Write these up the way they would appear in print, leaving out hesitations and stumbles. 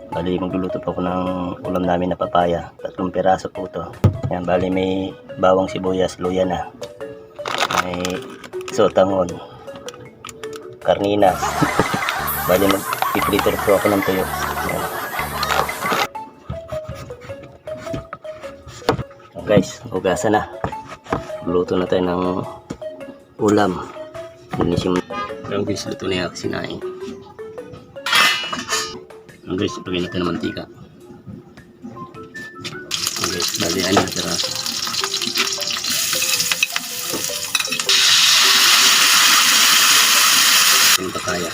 Bali magluluto po ako ng ulam namin na papaya. 3 piraso po ito. Yan, bali may bawang sibuyas, luya na. May sotangon, karninas. Bali mag-prepare po ako ng tuyo. Yan. So guys, hugasan na. Luto na tayo ng ulam. Linisin mo. Ang guys, luto na yung sinaing. Ang guys, lagyan natin ng mantika. Ang guys, bali ano na piraso. Yung papaya.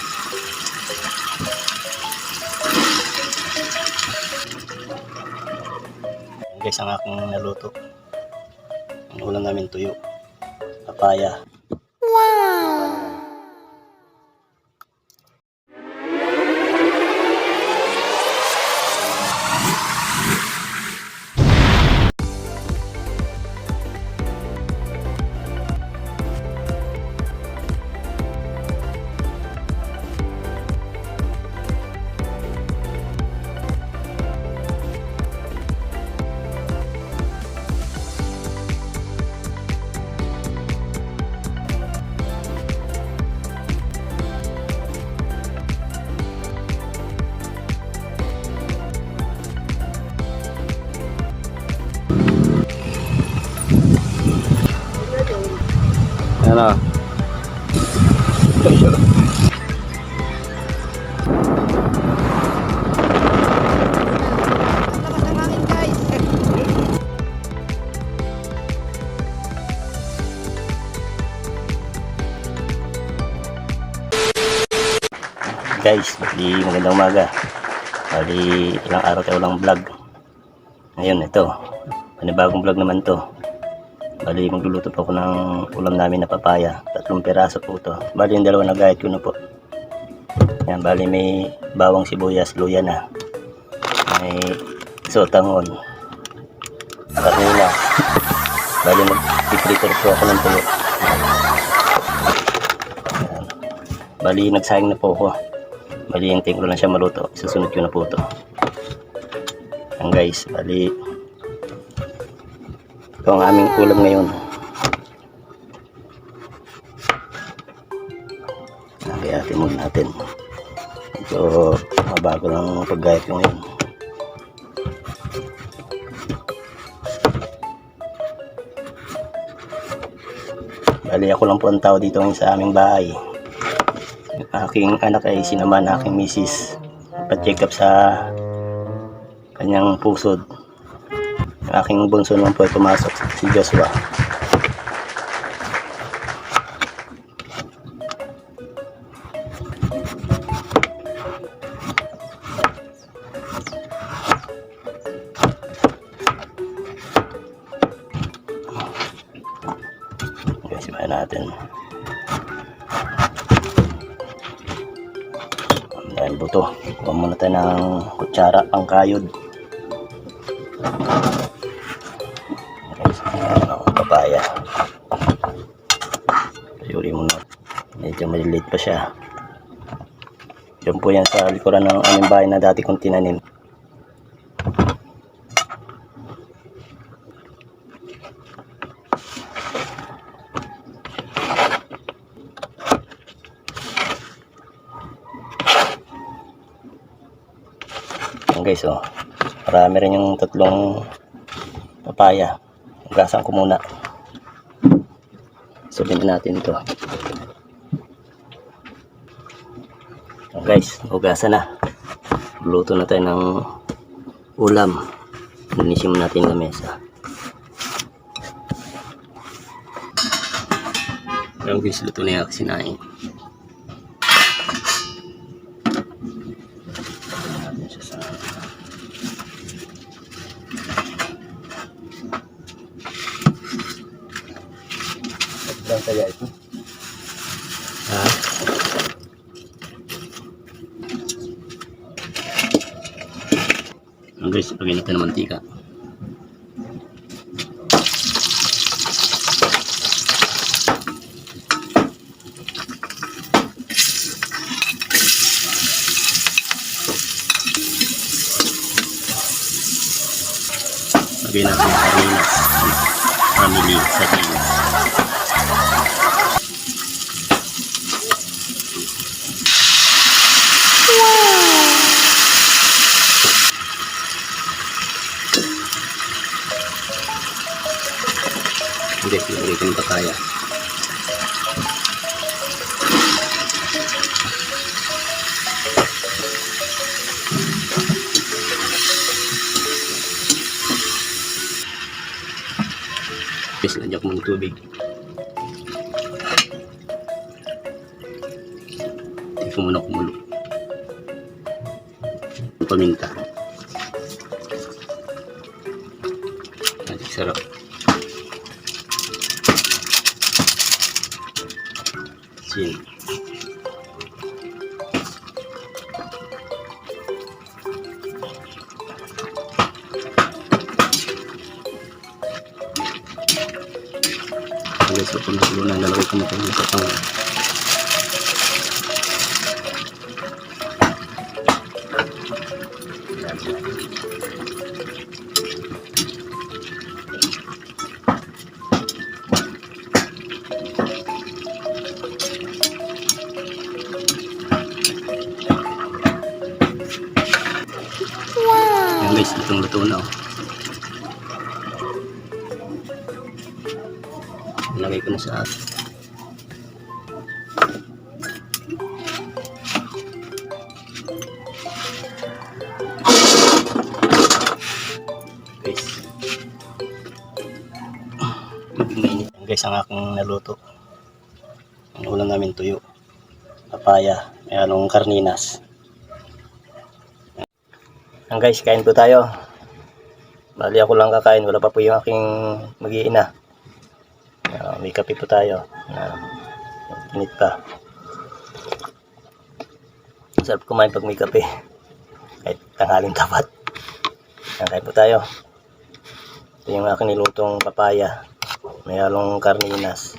Ang guys, ang aking naluto. Ang ulam namin tuyo. Papaya. Ano? Guys, bali magandang umaga. Bali ilang araw tayo lang vlog. Ngayon ito, panibagong vlog naman to. Bali magluluto po ako ng ulam namin na papaya. 3 piraso po ito. Bali yung dalawa na gayat ko na po. Yan, bali may bawang sibuyas, luya na. May sotangon, karninas. Bali mag-prepare po ako ng tuyo. Yan. Bali nagsayang na po ako. Bali hintayin ko lang siya maluto. Susunod ko na po ito. Yan guys, bali ito ang aming ulam ngayon. Nagayatin muna natin. Medyo mabago lang paggayat ko ngayon. Bali ako lang po ang tao dito ngayon sa aming bahay. Aking anak ay sinama na aking misis. Pa-check up sa kanyang pusod. Aking bunso naman po ay pumasok, si Joshua. Okay, simahin natin. Dahil buto, kuha muna tayo ng kutsara pang kayod. Papaya. Yuri mo na. Medyo maliliit pa siya. Diyan po yan sa likuran ng aming bahay na dati kong tinanim. Yan guys, oh. Marami rin yung 3 papaya. Hugasan ko muna. Sulin natin ito. Guys, hugasan na. Luto na tayo ng ulam. Linisin natin yung lamesa. Ayan guys, luto na yung sinaing. Lang kaya ito. Guys, lagyan natin ng mantika. Bigyan natin yung sardinas. Family sardinas. Hindi, nilagay ko ng papaya. Guys, nandiyan ko ng tubig. Hindi ko muna kumulo. Paminta. Sarap. Sin. Guys, ito na sila na lalagay ko na ito sa pang. Yan guys, itong luto na. Ilagay ko na sa atin. Guys, mainit guys ang aking naluto. Ang ulam namin tuyo, papaya, may halong karninas. Ang guys, kain po tayo. Bali ako lang kakain, wala pa po yung aking mag-iina. May kape po tayo na init pa. Sarap kumain pag may kape kahit tanghaling tapat. Kain po tayo. Ito yung aking nilutong papaya, may halong karninas.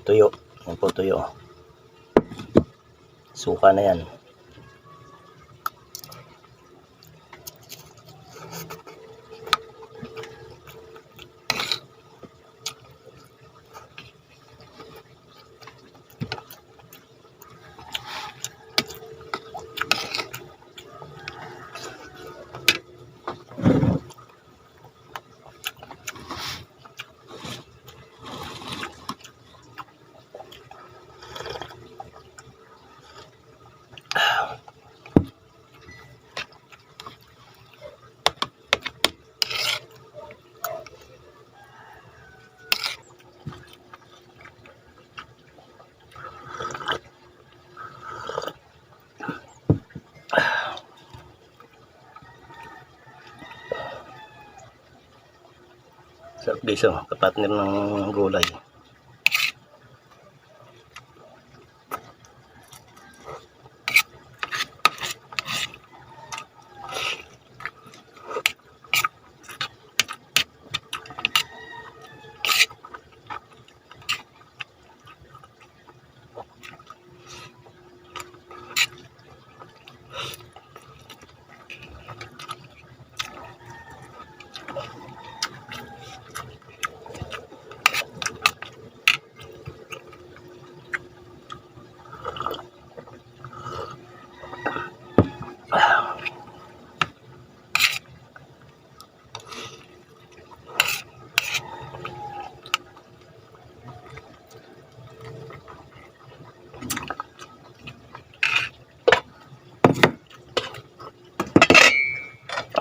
Tuyo, yan po tuyo. Suka na yan. Sarap guys, kapatner ng gulay.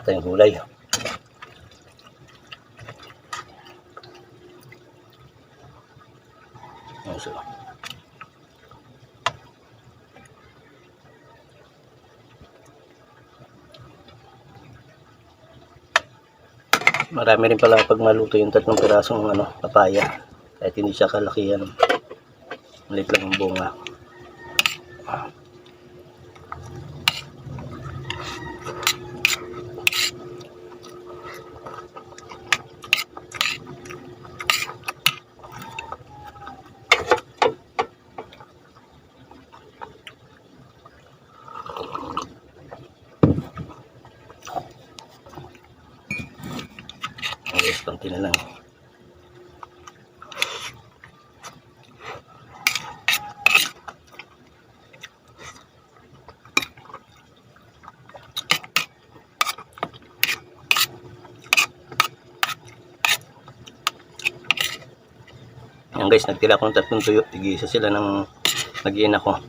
Ito yung gulay. So, marami rin pala pag maluto yung 3 pirasong papaya. Kahit hindi siya kalakihan. Maliit lang ang bunga. na lang. Yan guys, nagtira ko ng 3 tuyo. Tig-isa sila ng nag-iin ako.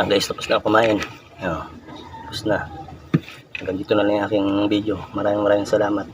Guys, tapos na kumain. Tapos na. Hanggang dito na lang yung aking video. Maraming salamat.